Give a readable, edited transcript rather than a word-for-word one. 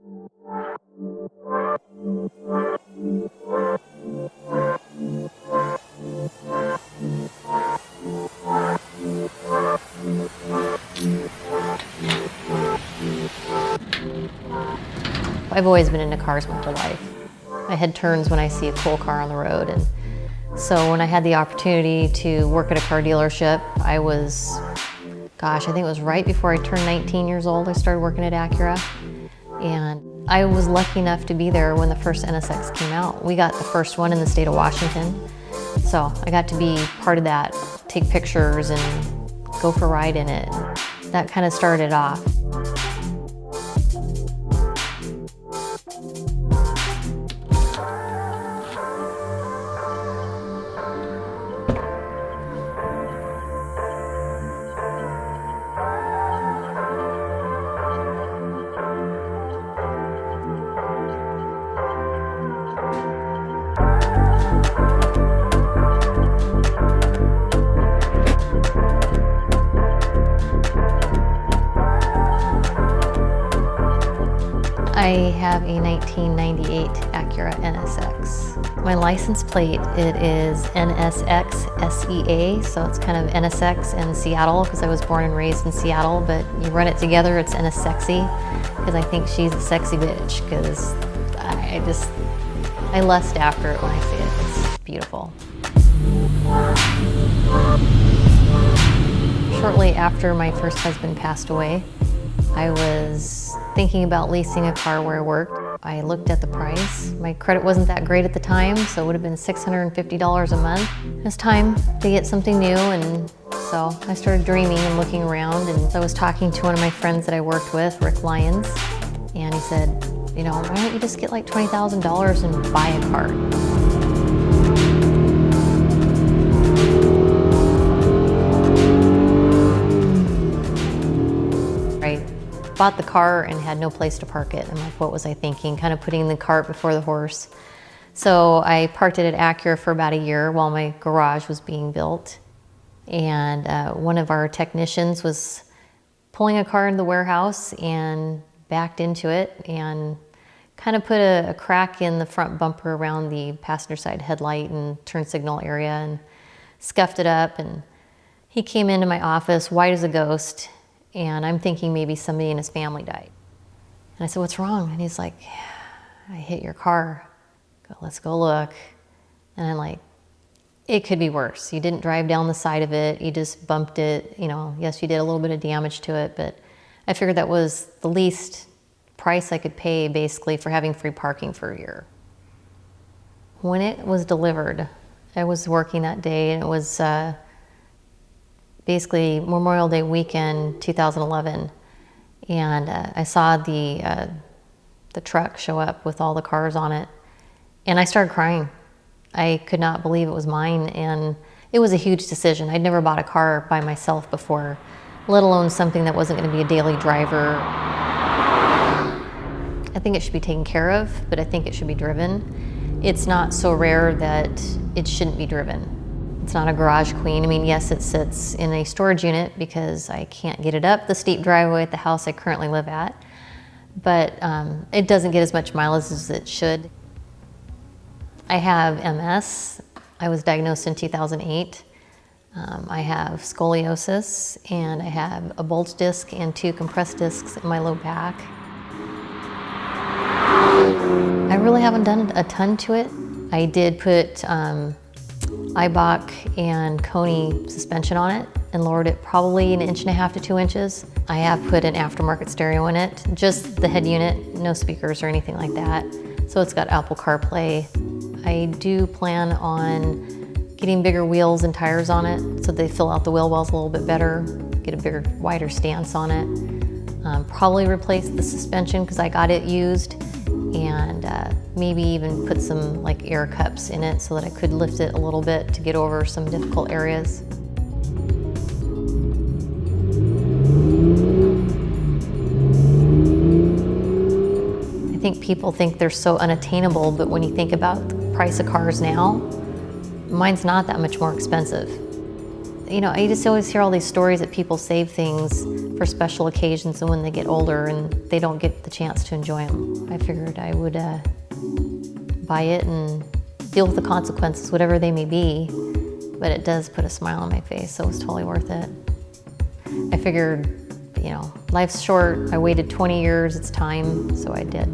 I've always been into cars my whole life. My head turns when I see a cool car on the road, and so when I had the opportunity to work at a car dealership, I was, I think it was right before I turned 19 years old, I started working at Acura. And I was lucky enough to be there when the first NSX came out. We got the first one in the state of Washington. So I got to be part of that, take pictures and go for a ride in it. That kind of started it off. I have a 1998 Acura NSX. My license plate, it is NSX SEA, so it's kind of NSX and Seattle because I was born and raised in Seattle, but you run it together, it's NSexy because I think she's a sexy bitch because I lust after it when I see it. It's beautiful. Shortly after my first husband passed away, I was thinking about leasing a car where I worked. I looked at the price. My credit wasn't that great at the time, so it would have been $650 a month. It was time to get something new, and so I started dreaming and looking around, and I was talking to one of my friends that I worked with, Rick Lyons, and he said, why don't you just get like $20,000 and buy a car? Bought the car and had no place to park it. I'm like, what was I thinking? Kind of putting the cart before the horse. So I parked it at Acura for about a year while my garage was being built. And one of our technicians was pulling a car into the warehouse and backed into it and kind of put a crack in the front bumper around the passenger side headlight and turn signal area and scuffed it up. And he came into my office white as a ghost. And I'm thinking maybe somebody in his family died. And I said, what's wrong? And he's like, I hit your car. Let's go look. And I'm like, it could be worse. You didn't drive down the side of it. You just bumped it. Yes, you did a little bit of damage to it, but I figured that was the least price I could pay basically for having free parking for a year. When it was delivered, I was working that day, and it was basically Memorial Day weekend, 2011, and I saw the truck show up with all the cars on it, and I started crying. I could not believe it was mine, and it was a huge decision. I'd never bought a car by myself before, let alone something that wasn't going to be a daily driver. I think it should be taken care of, but I think it should be driven. It's not so rare that it shouldn't be driven. It's not a garage queen. I mean, yes, it sits in a storage unit because I can't get it up the steep driveway at the house I currently live at, but it doesn't get as much mileage as it should. I have MS. I was diagnosed in 2008. I have scoliosis, and I have a bulge disc and 2 compressed discs in my low back. I really haven't done a ton to it. I did put Eibach and Coney suspension on it and lowered it probably 1.5 to 2 inches. I have put an aftermarket stereo in it, just the head unit, no speakers or anything like that. So it's got Apple CarPlay. I do plan on getting bigger wheels and tires on it so they fill out the wheel wells a little bit better, get a bigger, wider stance on it. Probably replace the suspension because I got it used, and maybe even put some like air cups in it so that I could lift it a little bit to get over some difficult areas. I think people think they're so unattainable, but when you think about the price of cars now, mine's not that much more expensive. You know, I just always hear all these stories that people save things for special occasions and when they get older and they don't get the chance to enjoy them. I figured I would buy it and deal with the consequences, whatever they may be, but it does put a smile on my face, so it was totally worth it. I figured, you know, life's short. I waited 20 years, it's time, so I did.